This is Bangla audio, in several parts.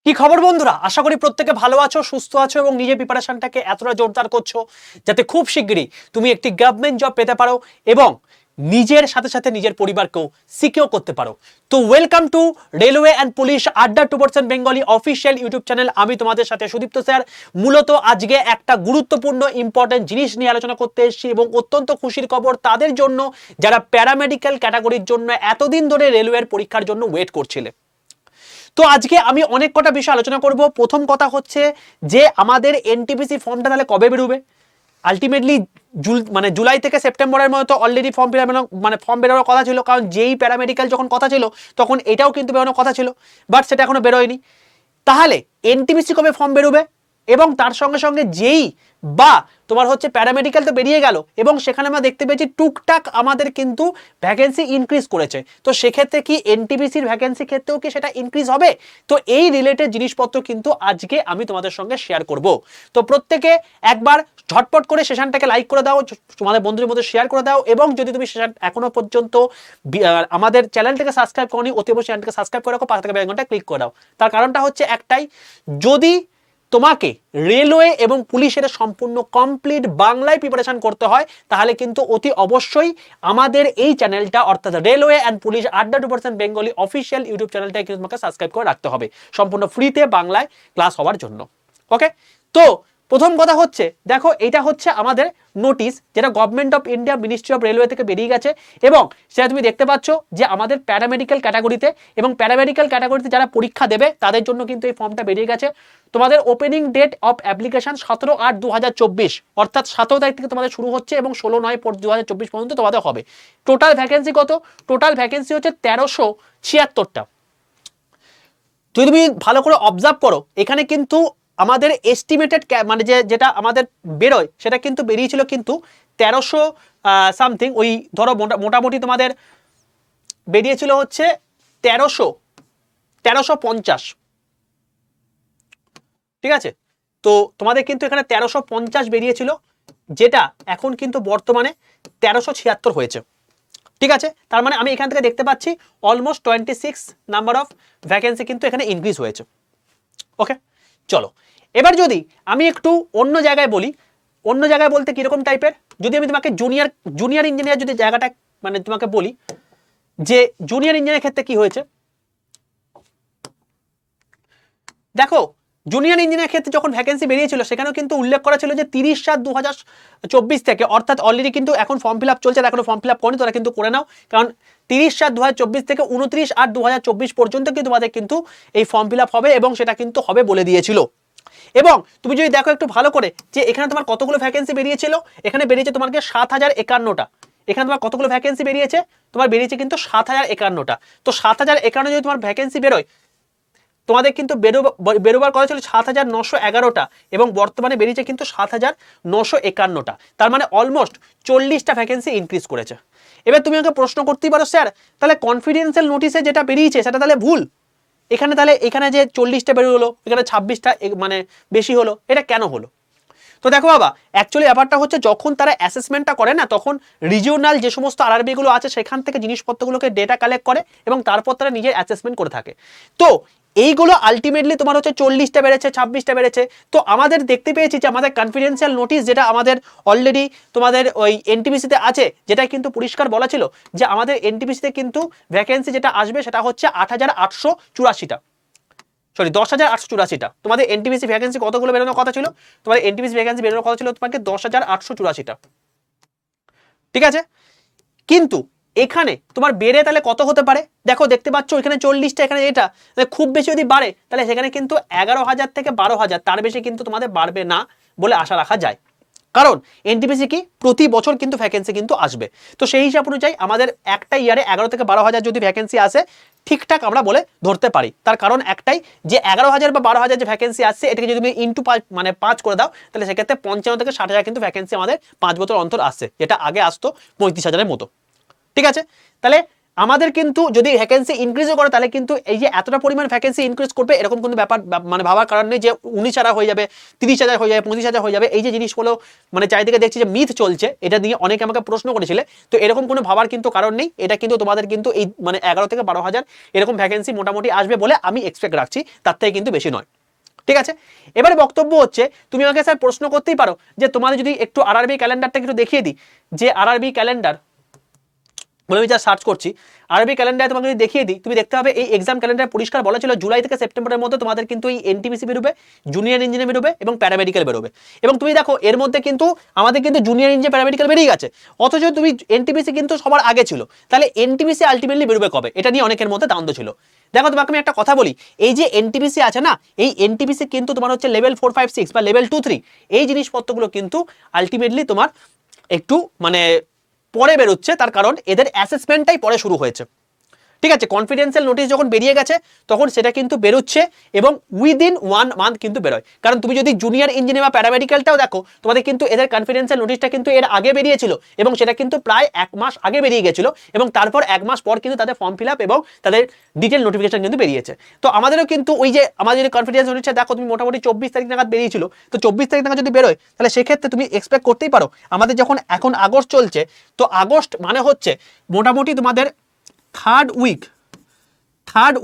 কি খবর বন্ধুরা, আশা করি প্রত্যেকে ভালো আছো, সুস্থ আছো এবং নিজের প্রিপারেশনটাকে এতটা জোরদার করছো যাতে খুব শিগগিরই তুমি একটি গভর্নমেন্ট জব পেতে পারো এবং নিজের সাথে সাথে নিজের পরিবারকেও সিকিউর করতে পারো। তো welcome to railway and police আড্ডা 2% বেঙ্গলি অফিসিয়াল ইউটিউব চ্যানেল। আমি তোমাদের সাথে সুদীপ্ত স্যার। মূলত আজকে একটা গুরুত্বপূর্ণ ইম্পর্টেন্ট জিনিস নিয়ে আলোচনা করতে এসেছি এবং অত্যন্ত খুশির খবর তাদের জন্য যারা প্যারামেডিক্যাল ক্যাটাগরির জন্য এতদিন ধরে রেলওয়ের পরীক্ষার জন্য ওয়েট করছিলে। তো আজকে আমি অনেক কটা বিষয় আলোচনা করব। প্রথম কথা হচ্ছে যে আমাদের এনটিপিসি ফর্মটা তাহলে কবে বেরোবে। আলটিমেটলি জুলাই থেকে সেপ্টেম্বরের মধ্যে অলরেডি ফর্ম বেরোনোর কথা ছিল, কারণ যেই প্যারামেডিক্যাল যখন কথা ছিল তখন এটাও কিন্তু বেরোনোর কথা ছিল, বাট সেটা এখনো বেরোয়নি। তাহলে এনটিপিসি কবে ফর্ম বেরোবে এবং তার সঙ্গে সঙ্গে যেই বা তোমার হচ্ছে প্যারামেডিক্যাল তো বেরিয়ে গেল এবং সেখানে আমরা দেখতে পেয়েছি টুকটাক আমাদের কিন্তু ভ্যাকেন্সি ইনক্রিজ করেছে। তো সেক্ষেত্রে কি এনটিপিসির ভ্যাকেন্সি ক্ষেত্রেও কি সেটা ইনক্রিজ হবে? তো এই রিলেটেড জিনিসপত্র কিন্তু আজকে আমি তোমাদের সঙ্গে শেয়ার করব। তো প্রত্যেকে একবার ঝটপট করে সেশনটাকে লাইক করে দাও, তোমাদের বন্ধুদের মধ্যে শেয়ার করে দাও এবং যদি তুমি সেশন এখনো পর্যন্ত আমাদের চ্যানেলটাকে সাবস্ক্রাইব করোনি অতি অবশ্যই চ্যানেলটাকে সাবস্ক্রাইব করে রাখো, পাশে থাকা বেল আইকনটা ক্লিক করে দাও। তার কারণটা হচ্ছে একটাই, যদি তোমাকে রেলওয়ে এবং পুলিশের সম্পূর্ণ কমপ্লিট বাংলায় প্রিপারেশন করতে হয় তাহলে কিন্তু অতি অবশ্যই আমাদের এই চ্যানেলটা অর্থাৎ রেলওয়ে অ্যান্ড পুলিশ আড্ডা 2% বেঙ্গলি অফিসিয়াল ইউটিউব চ্যানেলটাকে কিন্তু তোমাকে সাবস্ক্রাইব করে রাখতে হবে সম্পূর্ণ ফ্রিতে বাংলায় ক্লাস হওয়ার জন্য। ওকে, তো প্রথম কথা হচ্ছে দেখো, এটা হচ্ছে আমাদের নোটিশ যেটা government of India ministry of railway থেকে বেরিয়ে গেছে এবং সেটা তুমি দেখতে পাচ্ছ যে আমাদের প্যারামেডিক্যাল ক্যাটাগরিতে এবং প্যারামেডিক্যাল ক্যাটাগরিতে যারা পরীক্ষা দেবে তাদের জন্য কিন্তু এই ফর্মটা বেরিয়ে গেছে। তোমাদের ওপেনিং ডেট অফ অ্যাপ্লিকেশন 17/8/2024 অর্থাৎ 17 তারিখ থেকে তোমাদের শুরু হচ্ছে এবং 16/9/2024 পর্যন্ত তোমাদের হবে। টোটাল ভ্যাকেন্সি কত? টোটাল ভ্যাকেন্সি হচ্ছে 1376টা। যদি তুমি ভালো করে অবজার্ভ করো এখানে কিন্তু আমাদের এস্টিমেটেড মানে যেটা আমাদের বেরোয় সেটা কিন্তু বেরিয়েছিল কিন্তু 1300 সামথিং, ওই ধরো মোটামুটি তোমাদের বেরিয়েছিল হচ্ছে 1350। ঠিক আছে, তো তোমাদের কিন্তু এখানে 1350 বেরিয়েছিল, যেটা এখন কিন্তু বর্তমানে 1376 হয়েছে। ঠিক আছে, তার মানে আমি এখান থেকে দেখতে পাচ্ছি অলমোস্ট 26 নাম্বার অফ ভ্যাকেন্সি কিন্তু এখানে ইনক্রিজ হয়েছে। ওকে, চলো এবার যদি আমি একটু অন্য জায়গায় বলি, অন্য জায়গায় বলতে কিরকম টাইপের, যদি আমি তোমাকে জুনিয়র ইঞ্জিনিয়ার যদি জায়গাটা মানে তোমাকে বলি যে জুনিয়র ইঞ্জিনিয়ারের ক্ষেত্রে কি হয়েছে দেখো। জুনিয়র ইঞ্জিনিয়ার ক্ষেত্রে যখন ভ্যাকেন্সি বেরিয়েছিল সেখানেও কিন্তু উল্লেখ করা ছিল যে 30/7/2024 থেকে, অর্থাৎ অলরেডি কিন্তু এখন ফর্ম ফিল আপ চলছে, এখনো ফর্ম ফিল আপ করেনি, তোরা কিন্তু করে নাও, কারণ 30/7/2024 থেকে 29/8/2024 পর্যন্ত কিন্তু তোমাদের কিন্তু এই ফর্ম ফিল আপ হবে এবং সেটা কিন্তু হবে বলে দিয়েছিল। এবং তুমি যদি দেখো একটু ভালো করে যে এখানে তোমার কতগুলো ভ্যাকেন্সি বেরিয়েছিল, এখানে বেরিয়েছে তোমাকে 7051টা। এখানে তোমার কতগুলো ভ্যাকেন্সি বেরিয়েছে? তোমার বেরিয়েছে কিন্তু 7051টা। তো 7051 যদি তোমার ভ্যাকেন্সি বেরোয়, তোমাদের কিন্তু বেরোবার কথা ছিল 7911টা এবং বর্তমানে বেরিয়েছে কিন্তু 7951টা। তার মানে অলমোস্ট 40টা ভ্যাকেন্সি ইনক্রিজ করেছে। এবার তুমি আমাকে প্রশ্ন করতেই পারো, স্যার তাহলে কনফিডেন্সিয়াল নোটিশে যেটা বেরিয়েছে সেটা তাহলে ভুল, তাহলে এখানে যে 40টা বেরোলো এখানে 26টা মানে বেশি হলো, এটা কেন হলো? তো দেখো বাবা, অ্যাকচুয়ালি ব্যাপারটা হচ্ছে যখন তারা অ্যাসেসমেন্টটা করে না তখন রিজিওনাল যে সমস্ত আরআরবিগুলো আছে সেখান থেকে জিনিসপত্রগুলোকে ডেটা কালেক্ট করে এবং তারপর তারা নিজের অ্যাসেসমেন্ট করে থাকে। তো এইগুলো আলটিমেটলি তোমার হচ্ছে 40টা বেড়েছে, 26টা বেড়েছে। তো আমাদের দেখতে পেয়েছি যে আমাদের কনফিডেন্সিয়াল নোটিশ যেটা আমাদের অলরেডি তোমাদের ওই এনটিপিসিতে আছে, যেটা কিন্তু পরিষ্কার বলা ছিল যে আমাদের এনটিপিসিতে কিন্তু ভ্যাকেন্সি যেটা আসবে সেটা হচ্ছে 8884টা, সরি 10,884টা। তোমাদের এনটিপিসি ভ্যাকেন্সি কতগুলো বেরোনোর কথা ছিল? তোমাদের এনটিপিসি ভ্যাকেন্সি বেরোনোর কথা ছিল তোমাকে 10,884টা। ঠিক আছে, কিন্তু এখানে তোমার বেড়ে তাহলে কত হতে পারে? দেখো দেখতে পাচ্ছ এখানে 40টা, এখানে এটা খুব বেশি যদি বাড়ে তাহলে সেখানে কিন্তু 11,000 থেকে 12,000, তার বেশি কিন্তু তোমাদের বাড়বে না বলে আশা রাখা যায়, কারণ এনটিপিসি কি প্রতি বছর কিন্তু ভ্যাকেন্সি কিন্তু আসবে। তো সেই হিসাব অনুযায়ী আমাদের একটা ইয়ারে 11 থেকে 12,000 যদি ভ্যাকেন্সি আসে ঠিকঠাক আমরা বলে ধরতে পারি। তার কারণ একটাই, যে 11,000 বা 12,000 যে ভ্যাকেন্সি আসছে এটাকে যদি তুমি ইন্টু 5 করে দাও তাহলে সেক্ষেত্রে 55 থেকে 60,000 কিন্তু ভ্যাকেন্সি আমাদের 5 বছর অন্তর আসছে, যেটা আগে আসতো 35,000-এর মতো। ঠিক আছে, তাহলে আমাদের কিন্তু যদি ভ্যাকেন্সি ইনক্রিজও করে তাহলে কিন্তু এই যে এতটা পরিমাণ ভ্যাকেন্সি ইনক্রিজ করবে এরকম কোনো ব্যাপার মানে ভাবার কারণ নেই যে 19,000 হয়ে যাবে, 30,000 হয়ে যাবে, 25,000 হয়ে যাবে। এই যে জিনিসগুলো মানে চারিদিকে দেখছি যে মিথ চলছে, এটা নিয়ে অনেকে আমাকে প্রশ্ন করেছিলে, তো এরকম কোনো ভাবার কিন্তু কারণ নেই। এটা কিন্তু তোমাদের কিন্তু এই মানে 11 থেকে 12,000 এরকম ভ্যাকেন্সি মোটামুটি আসবে বলে আমি এক্সপেক্ট রাখছি, তার থেকে কিন্তু বেশি নয়। ঠিক আছে, এবারে বক্তব্য হচ্ছে তুমি আমাকে স্যার প্রশ্ন করতেই পারো যে তোমাদের যদি একটু আরআরবি ক্যালেন্ডারটা একটু দেখিয়ে দিই, যে আরআরবি ক্যালেন্ডার বলে আমি যা সার্চ করছি, আরবি ক্যালেন্ডারে তোমাকে যদি দেখিয়ে দিই, তুমি দেখতে হবে এই এক্সাম ক্যালেন্ডার পরিষ্কার বলা ছিল জুলাই থেকে সেপ্টেম্বরের মধ্যে তোমাদের কিন্তু এই এনটিপিসি বেরোবে, জুনিয়র ইঞ্জিনিয়ার বেরোবে এবং প্যারামেডিক্যাল বেরোবে। এবং তুমি দেখো এর মধ্যে কিন্তু আমাদের কিন্তু জুনিয়র ইঞ্জিনিয়ার প্যারামেডিক্যাল বেরিয়ে গেছে, অথচ তুমি এনটিপিসি কিন্তু সবার আগে ছিল। তাহলে এনটিপিসি আলটিমেটলি বেরোবে কবে, এটা নিয়ে অনেকের মধ্যে দ্বন্দ্ব ছিল। দেখো তোমাকে আমি একটা কথা বলি, এই যে এনটিপিসি আছে না, এই এনটিপিসি কিন্তু তোমার হচ্ছে লেভেল 4, 5, 6 বা লেভেল 2, 3 এই জিনিসপত্রগুলো কিন্তু আলটিমেটলি তোমার একটু মানে পরে বেরোচ্ছে, তার কারণ এদের অ্যাসেসমেন্টটাই পরে শুরু হয়েছে। ঠিক আছে, কনফিডেন্সিয়াল নোটিশ যখন বেরিয়ে গেছে তখন সেটা কিন্তু বেরোচ্ছে এবং উইদিন 1 মান্থ কিন্তু বেরোয়। কারণ তুমি যদি জুনিয়র ইঞ্জিনিয়ার বা প্যারামেডিক্যালটাও দেখো, তোমাদের কিন্তু এদের কনফিডেন্সিয়াল নোটিশটা কিন্তু এর আগে বেরিয়েছিল এবং সেটা কিন্তু প্রায় 1 মাস আগে বেরিয়ে গেছিল এবং তারপর 1 মাস পর কিন্তু তাদের ফর্ম ফিল আপ এবং তাদের ডিটেল নোটিফিকেশন কিন্তু বেরিয়েছে। তো আমাদেরও কিন্তু ওই যে আমাদের কনফিডেন্স নোটিশটা দেখো তুমি মোটামুটি 24 তারিখ নাগাদ বেরিয়েছিল, তো 24 তারিখ নাগাদ যদি বেরোয় তাহলে সেক্ষেত্রে তুমি এক্সপেক্ট করতেই পারো আমাদের যখন এখন আগস্ট চলছে, তো আগস্ট মানে হচ্ছে মোটামুটি তোমাদের থার্ড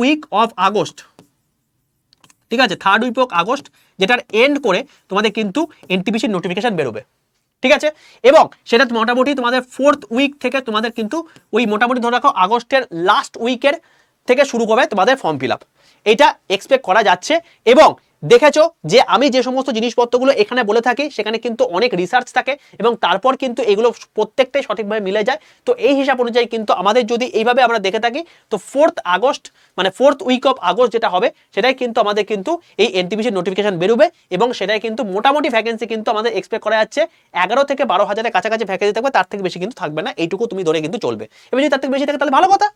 উইক অফ আগস্ট, ঠিক আছে, থার্ড উইক অফ আগস্ট যেটার এন্ড করে তোমাদের কিন্তু এনটিপিসির নোটিফিকেশন বেরোবে। ঠিক আছে, এবং সেটা মোটামুটি তোমাদের 4th উইক থেকে তোমাদের কিন্তু ওই মোটামুটি ধরে রাখো আগস্টের লাস্ট উইকের থেকে শুরু করবে তোমাদের ফর্ম ফিল আপ, এটা এক্সপেক্ট করা যাচ্ছে। এবং দেখেছো যে আমি যে সমস্ত জিনিসপত্রগুলো এখানে বলে থাকি সেখানে কিন্তু অনেক রিসার্চ থাকে এবং তারপর কিন্তু এগুলো প্রত্যেকটাই সঠিকভাবে মিলে যায়। তো এই হিসাব অনুযায়ী কিন্তু আমাদের যদি এইভাবে আমরা দেখে থাকি, তো 4th আগস্ট মানে 4th উইক অফ আগস্ট যেটা হবে সেটাই কিন্তু আমাদের কিন্তু এই এনটিপিসির নোটিফিকেশন বেরোবে এবং সেটাই কিন্তু মোটামুটি ভ্যাকেন্সি কিন্তু আমাদের এক্সপেক্ট করা যাচ্ছে 11 থেকে 12,000-এর কাছাকাছি ভ্যাকেন্সি থাকবে, তার থেকে বেশি কিন্তু থাকবে না, এইটুকু তুমি ধরে কিন্তু চলবে। এবার যদি তার থেকে বেশি থাকে তাহলে ভালো কথা,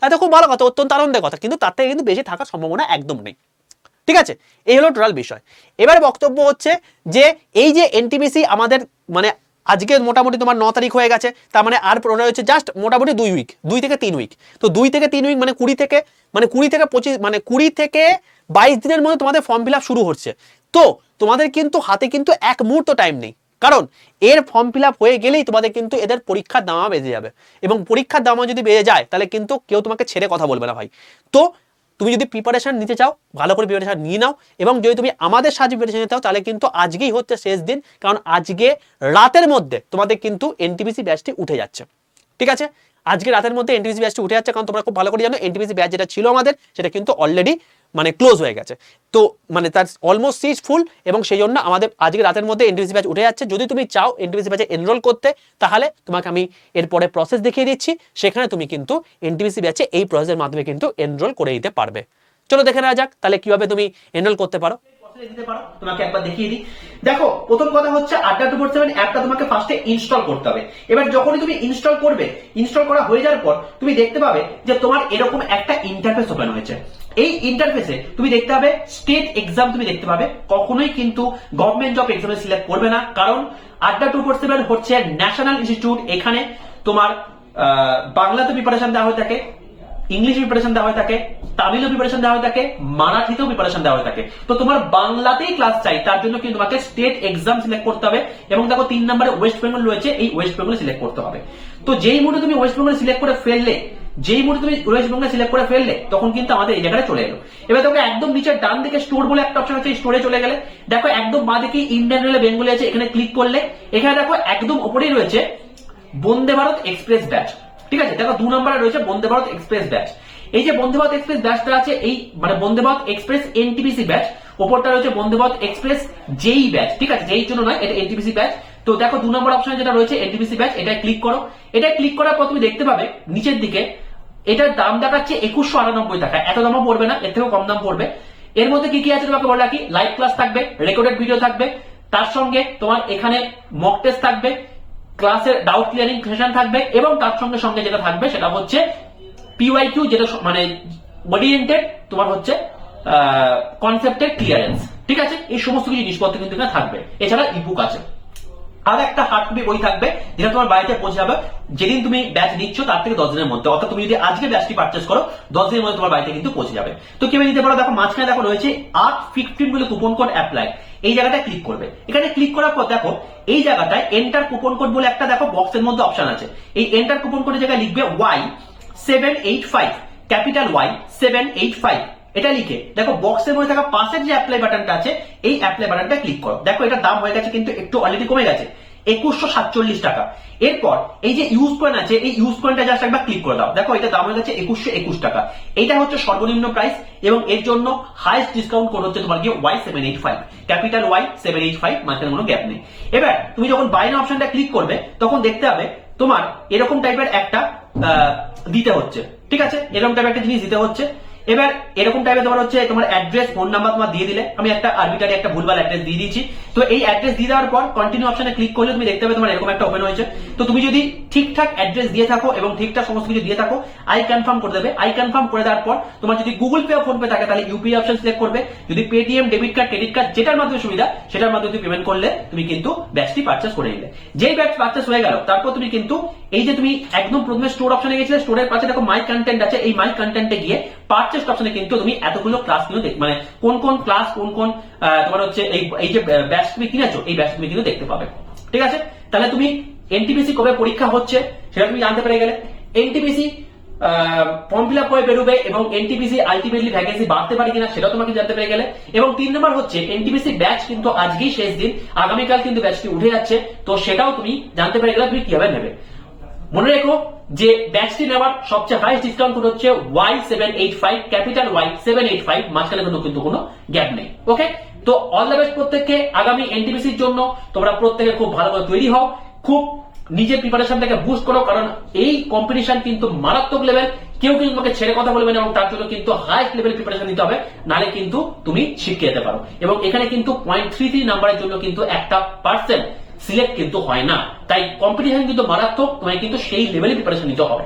তাই তো খুব ভালো কথা, অত্যন্ত আনন্দের কথা, কিন্তু তার থেকে কিন্তু বেশি থাকার সম্ভাবনা একদম নেই। ঠিক আছে, এই হলো টোটাল বিষয়। এবারে বক্তব্য হচ্ছে যে এই যে এনটিপিসি আমাদের মানে আজকে মোটামুটি তোমার 9 তারিখ হয়ে গেছে, তার মানে আর পড়ে হচ্ছে জাস্ট মোটামুটি 2 উইক, 2 থেকে 3 উইক। তো 2 থেকে 3 উইক মানে 20 থেকে 25 মানে 20 থেকে 22 দিনের মধ্যে তোমাদের ফর্ম ফিল আপ শুরু হচ্ছে। তো তোমাদের কিন্তু হাতে কিন্তু এক মুহূর্ত টাইম নেই, কারণ এর ফর্ম ফিল আপ হয়ে গেলেই তোমাদের কিন্তু এদের পরীক্ষার দামা বেজে যাবে এবং পরীক্ষার দামা যদি বেড়ে যায় তাহলে কিন্তু কেউ তোমাকে ছেড়ে কথা বলবে না ভাই। তো তুমি যদি প্রিপারেশন নিতে চাও ভালো করে প্রিপারেশন নিয়ে নাও, এবং যদি তুমি আমাদের সাহায্যে প্রিপারেশন নিতে চাও তাহলে কিন্তু আজকেই হচ্ছে শেষ দিন, কারণ আজকে রাতের মধ্যে তোমাদের কিন্তু এনটিপিসি ব্যাচটি উঠে যাচ্ছে। ঠিক আছে, আজকে রাতের মধ্যে এনটিপিসি ব্যাচটি উঠে যাচ্ছে, কারণ তোমরা খুব ভালো করে জানো এনটিপিসি ব্যাচ যেটা ছিল আমাদের সেটা কিন্তু অলরেডি মানে ক্লোজ হয়ে গেছে, তো মানে তার অলমোস্ট সিট ফুল, এবং সেই জন্য আমাদের আজকে রাতের মধ্যে এনটিপিসি ব্যাচ উঠে যাচ্ছে। যদি তুমি চাও এনটিপিসি ব্যাচে এনরোল করতে তাহলে তোমাকে আমি এরপরে প্রসেস দেখিয়ে দিচ্ছি, সেখানে তুমি কিন্তু এনটিপিসি ব্যাচে এই প্রসেসের মাধ্যমে কিন্তু এনরোল করে দিতে পারবে। চলো দেখে নেওয়া যাক তাহলে কিভাবে তুমি এনরোল করতে পারো। তোমাকে একবার দেখিয়ে দিই। দেখো প্রথম কথা হচ্ছে আড্ডা 247 অ্যাপটা তোমাকে ফার্স্টে ইনস্টল করতে হবে। এবার যখনই তুমি ইনস্টল করবে, ইনস্টল করা হয়ে যাওয়ার পর তুমি দেখতে পাবে যে তোমার এরকম একটা ইন্টারফেস ওপেন হয়েছে। এই ইন্টারফেসে তুমি দেখতে পাবে স্টেট এক্সাম, তুমি দেখতে পাবে কখনোই কিন্তু গভর্নমেন্ট জব এক্সামে সিলেক্ট করবে না, কারণ আড্ডা 247 হচ্ছে ন্যাশনাল ইনস্টিটিউট। এখানে তোমার বাংলাতে প্রিপারেশন দেওয়া হয়ে থাকে, ইংলিশ প্রিপারেশন দেওয়া হয়ে থাকে, তামিলও প্রিপারেশন দেওয়া হয়ে থাকে, মারাঠিতেও প্রিপারেশন দেওয়া হয়ে থাকে। তো তোমার বাংলাতেই ক্লাস চাই, তার জন্য কিন্তু তোমাকে স্টেট এক্সাম সিলেক্ট করতে হবে। এবং দেখো 3 নম্বরে ওয়েস্ট বেঙ্গল রয়েছে, এই ওয়েস্ট বেঙ্গল সিলেক্ট করতে হবে। তো যেই মুহূর্তে তুমি ওয়েস্ট বেঙ্গল সিলেক্ট করে ফেললে তখন কিন্তু আমাদের এই জায়গায় চলে এলো। এবার তোকে একদম নিচের ডান দিকে স্টোর বলে একটা অপশন আছে, স্টোরে চলে গেলে দেখো একদম বাঁ দিকে ইন্ডিয়ান রেলওয়ে বেঙ্গলি আছে, এখানে ক্লিক করলে এখানে দেখো একদম উপরেই রয়েছে বন্দে ভারত এক্সপ্রেস ব্যাচ। ঠিক আছে, দেখো 2 নম্বরে রয়েছে বন্দে ভারত এক্সপ্রেস ব্যাচ। এই যে বন্দে ভারত এক্সপ্রেস ব্যাচটা আছে, এই মানে Vande Bharat express NTPC batch, ওপরটা রয়েছে বন্দে ভারত এক্সপ্রেস জেই ব্যাচ। ঠিক আছে, জেই জন্য নয়, এটা এনটিপিসি ব্যাচ। তো দেখো 2 নম্বর অপশনে যেটা রয়েছে এনটিপিসি ব্যাচ, এটা ক্লিক করো। এটা ক্লিক করার পর তুমি দেখতে পাবে নিচের দিকে এটার দাম দেখাচ্ছে 2198 টাকা। এত দামও পড়বে না, এর থেকেও কম দাম পড়বে। এর মধ্যে কি কি আছে তোমাকে বলে রাখি, লাইভ ক্লাস থাকবে, রেকর্ডেড ভিডিও থাকবে, তার সঙ্গে তোমার এখানে মক টেস্ট থাকবে, ক্লাসের ডাউট ক্লিয়ারিং সেশন থাকবে, এবং তার সঙ্গে সঙ্গে যেটা থাকবে সেটা হচ্ছে পিওয়াইকিউ, যেটা মানে ওরিয়েন্টেড তোমার হচ্ছে কনসেপ্টের ক্লিয়ারেন্স। ঠিক আছে, এই সমস্ত কিছু জিনিসপত্র কিন্তু এখানে থাকবে। এছাড়া ইবুক আছে। আর একটা হার্ড কপি বই থাকবে যেটা তোমার বাড়িতে পৌঁছে যাবে যেদিন তুমি ব্যাচ নিচ্ছ তার থেকে 10 দিনের মধ্যে। অর্থাৎ তুমি যদি আজকে ব্যাচটি পারচেস করো 10 দিনের মধ্যে তোমার বাড়িতে কিন্তু পৌঁছে যাবে। তো কিভাবে নিতে পারো দেখো, মাঝখানে দেখো রয়েছে 815 বলে কুপন কোড অ্যাপ্লাই, এই জায়গাটায় ক্লিক করবে। এখানে ক্লিক করার পর দেখো এই জায়গাটায় এন্টার কুপন কোড বলে একটা দেখো বক্সের মধ্যে অপশন আছে। এই এন্টার কুপন কোডের জায়গায় লিখবে Y785, ক্যাপিটাল Y785, এটা লিখে দেখো বক্সের মধ্যে থাকা পাশের যে অ্যাপ্লাই বাটনটা আছে এই অ্যাপ্লাই বাটনটা ক্লিক করো। দেখো এটার দাম হয়ে গেছে কিন্তু একটু অলরেডি কমে গেছে, 2147 টাকা। এরপর এই যে ইউজ কয়েন আছে এই ইউজ কয়েনটা জাস্ট একবার ক্লিক করে দাও। দেখো এটা দাম হয়ে গেছে 2121 টাকা। এটা হচ্ছে সর্বনিম্ন প্রাইস এবং এর জন্য হাইস্ট ডিসকাউন্ট কোড হচ্ছে তোমার কি Y785, ক্যাপিটাল Y785, মাঝখানে কোনো গ্যাপ নেই। এবার তুমি যখন বাই নাও অপশনটা ক্লিক করবে তখন দেখতে হবে তোমার এরকম টাইপের একটা দিতে হচ্ছে, ঠিক আছে, এরকম টাইপের একটা জিনিস দিতে হচ্ছে। এবার এরকম টাইপের তোমার হচ্ছে তোমার অ্যাড্রেস, ফোন নাম্বার তোমার দিয়ে দিলে, আমি একটা আরবিটারি একটা ভুলভাল অ্যাড্রেস দিয়ে দিয়েছি। তো এই অ্যাড্রেস দিয়ে দেওয়ার পর কন্টিনিউ অপশনে ক্লিক করলে তুমি দেখতে পাবে তোমার এরকম একটা ওপেন হয়েছে। তো তুমি যদি ঠিকঠাক অ্যাড্রেস দিয়ে থাকো এবং ঠিকঠাক সমস্ত কিছু দিয়ে থাকো আই কনফার্ম করে দেবে। আই কনফার্ম করে দেওয়ার পর তোমার যদি গুগল পে ফোন পে থাকে তাহলে ইউপিআই অপশন সিলেক্ট করবে। যদি Paytm, debit card, credit card যেটার মাধ্যমে সুবিধা সেটার মাধ্যমে তুমি পেমেন্ট করলে তুমি কিন্তু ব্যাচটি পারচেস করে নিলে। যেই ব্যাচ পারচেস হয়ে গেল তারপর তুমি কিন্তু এই যে তুমি একদম প্রথমে স্টোর অপশনে গেছিলে, স্টোরের পাশে দেখো মাই কন্টেন্ট আছে, এই মাই কন্টেন্টে গিয়ে পারচেস অপশনে কিন্তু তুমি এতগুলো ক্লাস কিন্তু মানে কোন কোন ক্লাস কোন কোন তোমার হচ্ছে এই যে ব্যাচ তুমি কিনেছো এই ব্যাচ তুমি কিন্তু দেখতে পাবে, ঠিক আছে। তাহলে তুমি এনটিপিসি কবে পরীক্ষা হচ্ছে সেটা তুমি জানতে পেরে গেলে। এনটিপিসি ফর্ম ফিল আপ করে বেরোবে এবং এনটিপিসি আলটিমেটলি ভ্যাকেন্সি বাড়তে পারে কিনা সেটাও তোমাকে জানতে পেরে গেলে। এবং 3 নম্বর হচ্ছে এনটিপিসি ব্যাচ কিন্তু আজকেই শেষ দিন, আগামীকাল কিন্তু ব্যাচটি উঠে যাচ্ছে, তো সেটাও তুমি জানতে পেরে গেলে তুমি কিভাবে নেবে। মনে রেখো যে ব্যাচটি নেওয়ার সবচেয়ে হাইস্ট ডিসকাউন্ট কোড হচ্ছে Y785, ক্যাপিটাল Y785, মাঝখানে কিন্তু কোনো গ্যাপ নেই। ওকে, তো অল দ্য বেস্ট প্রত্যেককে আগামী এনটিপিসির জন্য। তোমরা প্রত্যেকে খুব ভালো করে তৈরি হও, খুব নিজের প্রিপারেশনটাকে বুস্ট করো, কারণ এই কম্পিটিশন কিন্তু মারাত্মক লেভেল। কেউ কিন্তু তোমাকে ছেড়ে কথা বলবে না এবং তার জন্য কিন্তু হাইস্ট লেভেল প্রিপারেশন নিতে হবে, নালে কিন্তু তুমি শিখে যেতে পারো। এবং এখানে কিন্তু 0.33 নাম্বারের জন্য কিন্তু একটা পার্সেন্ট সিলেক্ট কিন্তু হয় না, তাই কম্পিটিশন কিন্তু মারাত্মক, তোমায় কিন্তু সেই লেভেলে প্রিপারেশন নিতে হবে।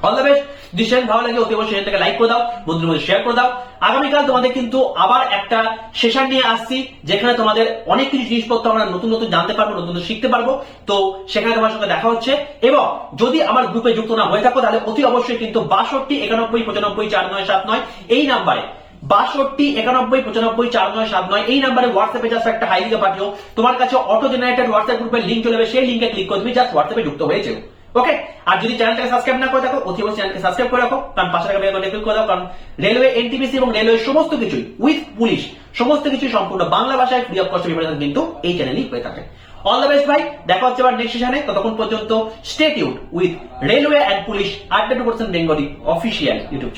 All the best. যদি সেশন ভালো লাগে অতি অবশ্যই সেশনটাকে লাইক করে দাও, বন্ধুদের মধ্যে শেয়ার করে দাও। আগামীকাল তোমাদের কিন্তু আবার একটা সেশন নিয়ে আসছি যেখানে তোমাদের অনেক কিছু জিনিসপত্র আমরা নতুন নতুন জানতে পারবো, নতুন নতুন শিখতে পারবো। তো সেখানে তোমার সঙ্গে দেখা হচ্ছে। এবং যদি আমার গ্রুপে যুক্ত না হয়ে থাকো তাহলে অতি অবশ্যই কিন্তু 62 91 95 4979 এই নাম্বারে 62 91 95 4979 এই নাম্বারে হোয়াটসঅ্যাপে জাস্ট একটা হাই লিখে পাঠিও। তোমার কাছে অটো জেনারেটেড হোয়াটসঅ্যাপ গ্রুপের লিংক চলে যাবে, সেই লিংকে ক্লিক করে তুমি জাস্ট হোয়াটসঅ্যাপে যুক্ত হয়েছে। ওকে, আর যদি চ্যানেলটাকে সাবস্ক্রাইব না করে থাকো অতি অবশ্যই চ্যানেলকে সাবস্ক্রাইব করে রাখো, কারণ পাশে থাকা বেল আইকনে ক্লিক করে দাও, কারণ রেলওয়ে, এনটিপিসি এবং রেলওয়ে সমস্ত কিছুই উইথ পুলিশ সমস্ত কিছুই সম্পূর্ণ বাংলা ভাষায় ফ্রি অফ কস্ট প্রিপারেশন কিন্তু এই চ্যানেলই হয়ে থাকে। অল দ্য বেস্ট ভাই, দেখা হচ্ছে আবার নেক্সট সেশনে। ততক্ষণ পর্যন্ত stay tuned with railway and police @2% Bengali official YouTube channel.